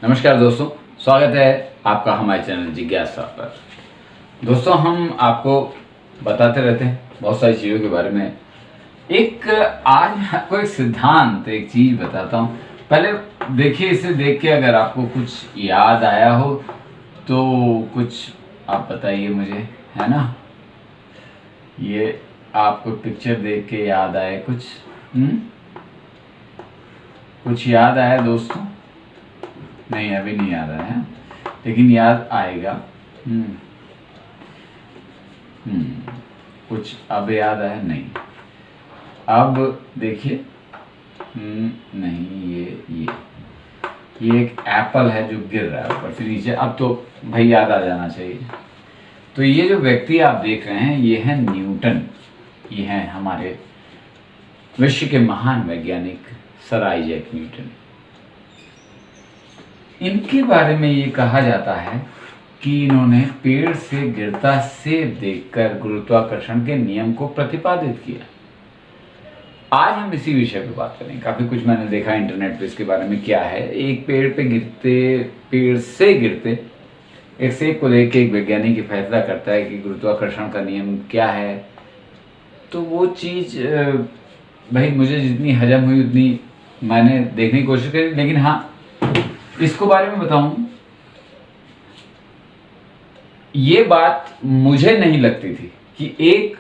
नमस्कार दोस्तों, स्वागत है आपका हमारे चैनल जिज्ञासा पर। दोस्तों, हम आपको बताते रहते हैं बहुत सारी चीज़ों के बारे में। आज मैं आपको एक सिद्धांत, एक चीज़ बताता हूँ। पहले देखिए, इसे देख के अगर आपको कुछ याद आया हो तो कुछ आप बताइए मुझे, है ना। ये आपको पिक्चर देख के याद आए कुछ? कुछ याद आया दोस्तों? नहीं, अभी नहीं याद आया, लेकिन याद आएगा। कुछ अब याद आया? नहीं, अब देखिए। नहीं, ये एक एप्पल है जो गिर रहा है ऊपर से नीचे। अब तो भाई याद आ जाना चाहिए। तो ये जो व्यक्ति आप देख रहे हैं, ये है न्यूटन। ये है हमारे विश्व के महान वैज्ञानिक सर आइजैक न्यूटन। इनके बारे में ये कहा जाता है कि इन्होंने पेड़ से गिरता सेब देखकर गुरुत्वाकर्षण के नियम को प्रतिपादित किया। आज हम इसी विषय पे बात करेंगे। काफी कुछ मैंने देखा इंटरनेट पे इसके बारे में। क्या है, एक पेड़ से गिरते एक सेब को देख के एक वैज्ञानिक ये फैसला करता है कि गुरुत्वाकर्षण का नियम क्या है। तो वो चीज भाई मुझे जितनी हजम हुई उतनी मैंने देखने की कोशिश करी, लेकिन हाँ, इसको बारे में बताऊं, ये बात मुझे नहीं लगती थी कि एक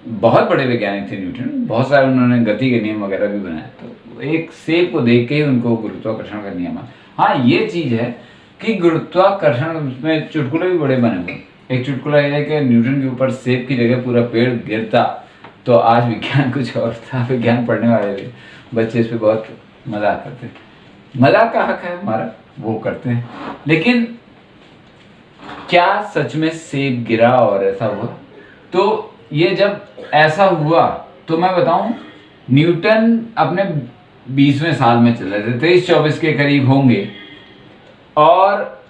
बहुत बड़े वैज्ञानिक थे न्यूटन। बहुत सारे उन्होंने गति के नियम वगैरह भी बनाए। तो एक सेब को देख के ही उनको गुरुत्वाकर्षण का नियम है। हाँ, ये चीज है कि गुरुत्वाकर्षण में चुटकुले भी बड़े बने हुए। एक चुटकुला यह है कि न्यूटन के ऊपर सेब की जगह पूरा पेड़ गिरता तो आज विज्ञान कुछ और था। विज्ञान पढ़ने वाले बच्चे इस पर बहुत मजाक करते। मजाक का हक है हमारा, वो करते हैं। लेकिन क्या सच में सेब गिरा और ऐसा हुआ? तो ये जब ऐसा हुआ तो मैं बताऊं, न्यूटन अपने 20वें साल में चल रहे थे, 23-24 के करीब होंगे। और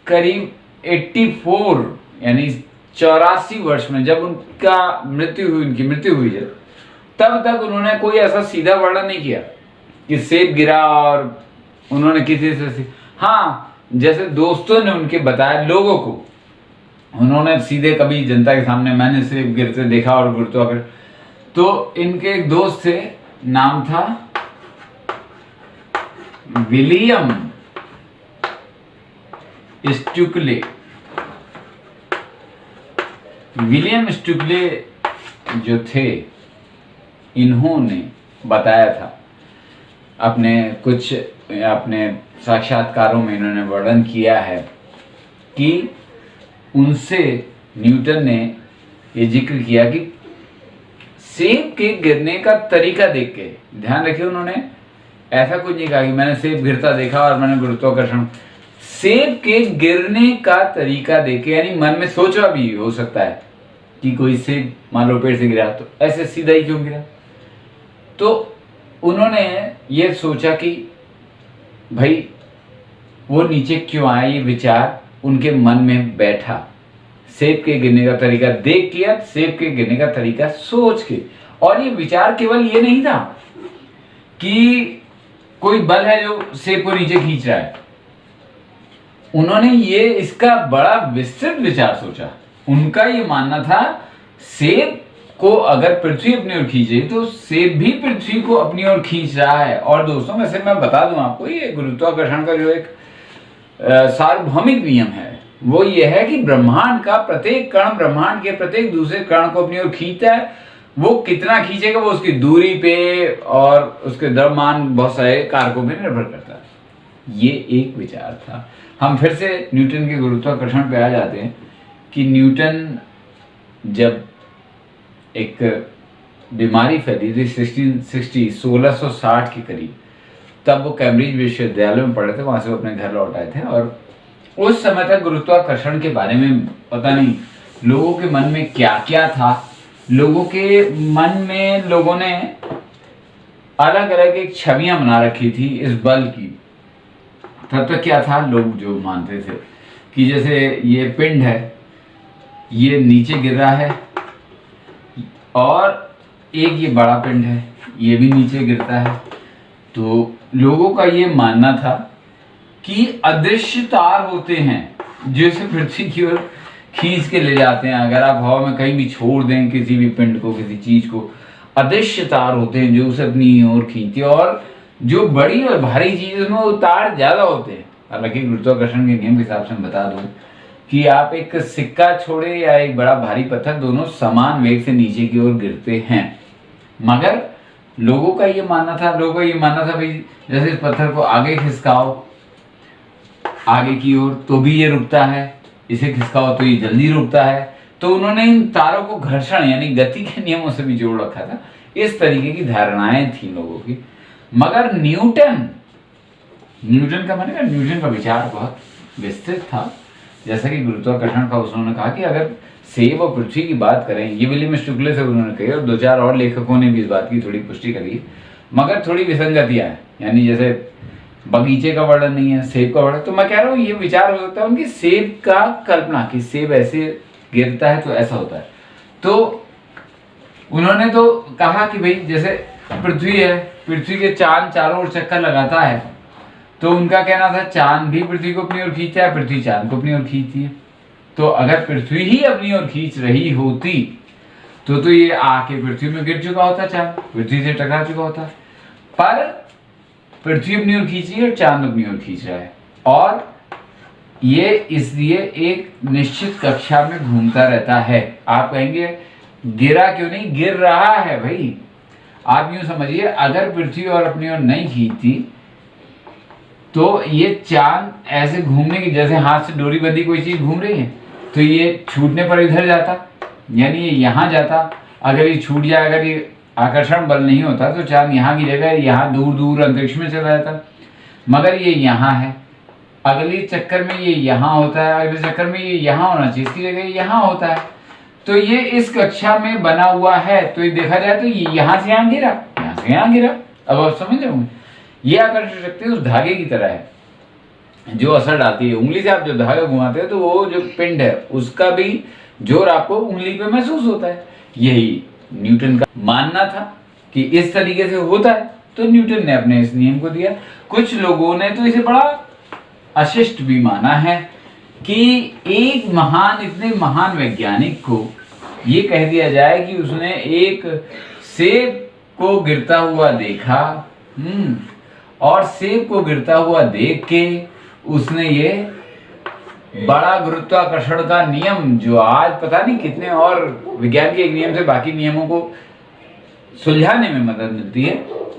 करीब 84 यानी 84 वर्ष में जब उनकी मृत्यु हुई है, तब तक उन्होंने कोई ऐसा सीधा वर्णन नहीं किया कि सेब गिरा। और उन्होंने किसी से हाँ, जैसे दोस्तों ने उनके बताया लोगों को, उन्होंने सीधे कभी जनता के सामने मैंने सेब गिरते देखा और गुरुत्वाकर्षण। तो इनके एक दोस्त थे, नाम था विलियम स्टुकले। विलियम स्टुकले जो थे, इन्होंने बताया था अपने साक्षात्कारों में इन्होंने वर्णन किया है कि उनसे न्यूटन ने ये जिक्र किया कि सेब के गिरने का तरीका देख के, ध्यान रखिए, उन्होंने ऐसा कुछ नहीं कहा कि मैंने सेब गिरता देखा और मैंने गुरुत्वाकर्षण। सेब के गिरने का तरीका देख के, यानी मन में सोचा भी हो सकता है कि कोई सेब मान लो पेड़ से गिरा, तो ऐसे सीधा ही क्यों गिरा। तो उन्होंने ये सोचा कि भाई वो नीचे क्यों आया, ये विचार उनके मन में बैठा। सेब के गिरने का तरीका देख के, सेब के गिरने का तरीका सोच के। और ये विचार केवल ये नहीं था कि कोई बल है जो सेब को नीचे खींच रहा है। उन्होंने ये इसका बड़ा विस्तृत विचार सोचा। उनका ये मानना था, सेब को अगर पृथ्वी अपनी ओर खींचे तो सेब भी पृथ्वी को अपनी ओर खींच रहा है। और दोस्तों, वैसे मैं बता दूं आपको, ये गुरुत्वाकर्षण का जो एक सार्वभौमिक नियम है, वो ये है कि ब्रह्मांड का प्रत्येक कण ब्रह्मांड के प्रत्येक दूसरे कण को अपनी ओर खींचता है। वो कितना खींचेगा वो उसकी दूरी पे और उसके द्रव्यमान, बहुत सारे कारकों पे निर्भर करता है। ये एक विचार था। हम फिर से न्यूटन के गुरुत्वाकर्षण पे आ जाते हैं कि न्यूटन जब एक बीमारी फैली थी 1660 के करीब, तब वो कैम्ब्रिज विश्वविद्यालय में पढ़े थे। वहां से वो अपने घर लौट आए थे। और उस समय तक गुरुत्वाकर्षण के बारे में पता नहीं लोगों के मन में क्या क्या था। लोगों ने अलग अलग एक छवियां बना रखी थी इस बल की। तब तक क्या था, लोग जो मानते थे कि जैसे ये पिंड है, ये नीचे गिर रहा है, और एक ये बड़ा पिंड है, ये भी नीचे गिरता है। तो लोगों का ये मानना था कि अदृश्य तार होते हैं जो इसे पृथ्वी की ओर खींच के ले जाते हैं। अगर आप हवा में कहीं भी छोड़ दें किसी भी पिंड को, किसी चीज को, अदृश्य तार होते हैं जो उसे अपनी ओर खींचते हैं। और जो बड़ी और भारी चीज उसमें वो तार ज्यादा होते हैं। हालांकि गुरुत्वाकर्षण के नियम के हिसाब से मैं बता दूं कि आप एक सिक्का छोड़े या एक बड़ा भारी पत्थर, दोनों समान वेग से नीचे की ओर गिरते हैं। मगर लोगों का ये मानना था भाई जैसे इस पत्थर को आगे खिसकाओ आगे की ओर तो भी ये रुकता है, इसे खिसकाओ तो ये जल्दी रुकता है। तो उन्होंने इन तारों को घर्षण यानी गति के नियमों से भी जोड़ रखा था। इस तरीके की धारणाएं थी लोगों की। मगर न्यूटन का विचार बहुत विस्तृत था। जैसा कि गुरुत्वाकर्षण का उन्होंने कहा कि अगर सेब और पृथ्वी की बात करें, ये विलियम स्टुकले से उन्होंने कही और 2-4 और लेखकों ने भी इस बात की थोड़ी पुष्टि करी, मगर थोड़ी विसंगतियां हैं। यानी जैसे बगीचे का वर्णन नहीं है, सेब का वर्णन। तो मैं कह रहा हूँ ये विचार हो सकता है उनकी सेब का कल्पना कि सेब ऐसे गिरता है तो ऐसा होता है। तो उन्होंने तो कहा कि भाई जैसे पृथ्वी है, पृथ्वी के चांद चारों ओर चक्कर लगाता है, तो उनका कहना था चांद भी पृथ्वी को अपनी ओर खींचता है, पृथ्वी चांद को अपनी ओर खींचती है। तो अगर पृथ्वी ही अपनी ओर खींच रही होती तो ये आके पृथ्वी में गिर चुका होता, चांद पृथ्वी से टकरा चुका होता। पर पृथ्वी अपनी ओर खींच रही है और चांद अपनी ओर खींच रहा है, और ये इसलिए एक निश्चित कक्षा में घूमता रहता है। आप कहेंगे गिरा क्यों नहीं, गिर रहा है भाई। आप यूं समझिए अगर पृथ्वी और अपनी ओर नहीं खींचती तो ये चांद ऐसे घूमने की, जैसे हाथ से डोरी बंधी कोई चीज घूम रही है तो ये छूटने पर इधर जाता, यानी ये यहाँ जाता। अगर ये छूट जाए, अगर ये आकर्षण बल नहीं होता तो चांद यहाँ की जगह यहाँ दूर दूर अंतरिक्ष में चला जाता। मगर ये यहाँ है, अगले चक्कर में ये यहाँ होता है, अगले चक्कर में ये यहाँ होना चाहिए, इसकी जगह यहाँ होता है। तो ये इस कक्षा में बना हुआ है। तो ये देखा जाए तो ये यहाँ से यहाँ गिरा, यहाँ से यहाँ गिरा। अब आप समझ रहे होंगे ये आकर्षण शक्ति उस धागे की तरह है जो असर डालती है। उंगली से आप जो धागा घुमाते हैं तो वो जो पिंड है उसका भी जोर आपको उंगली पे महसूस होता है। यही न्यूटन का मानना था कि इस तरीके से होता है, तो न्यूटन ने अपने इस नियम को दिया। कुछ लोगों ने तो इसे बड़ा अशिष्ट भी माना है कि एक इतने महान वैज्ञानिक को ये कह दिया जाए कि उसने एक सेब को गिरता हुआ देखा, और सेब को गिरता हुआ देख के उसने ये बड़ा गुरुत्वाकर्षण का नियम, जो आज पता नहीं कितने और विज्ञान के एक नियम से बाकी नियमों को सुलझाने में मदद मिलती है,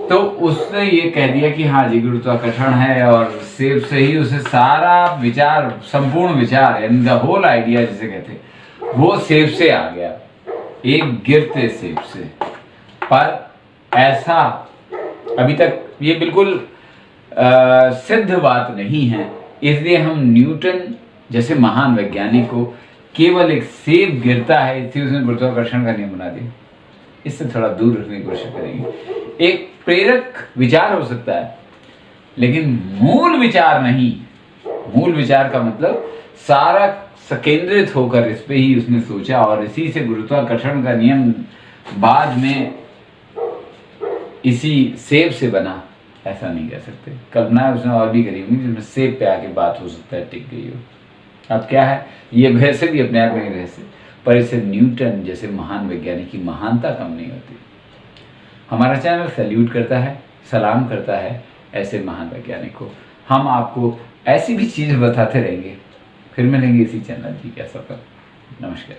तो उसने ये कह दिया कि हाँ जी गुरुत्वाकर्षण है। और सेब से ही उसे सारा विचार, संपूर्ण विचार, द होल आइडिया जिसे कहते हैं, वो सेब से आ गया, एक गिरते सेब से। पर ऐसा अभी तक ये बिल्कुल सिद्ध बात नहीं है। इसलिए हम न्यूटन जैसे महान वैज्ञानिक को केवल एक सेब गिरता है इसलिए उसने गुरुत्वाकर्षण का नियम बना दिया, इससे थोड़ा दूर रखने की कोशिश करेंगे। एक प्रेरक विचार हो सकता है लेकिन मूल विचार नहीं। मूल विचार का मतलब सारा संकेंद्रित होकर इस पे ही उसने सोचा, और इसी से गुरुत्वाकर्षण का नियम बाद में इसी सेब से बना, ऐसा नहीं कह सकते। कल्पना उसने और भी करी होंगी जिसमें सेब पे आके बात हो सकता है टिक गई हो। अब क्या है, ये वैसे भी अपने आप में रहस्य, पर इससे न्यूटन जैसे महान वैज्ञानिक की महानता कम नहीं होती। हमारा चैनल सैल्यूट करता है, सलाम करता है ऐसे महान वैज्ञानिक को। हम आपको ऐसी भी चीज़ बताते रहेंगे। फिर मिलेंगे इसी चैनल की कैसा पर। नमस्कार।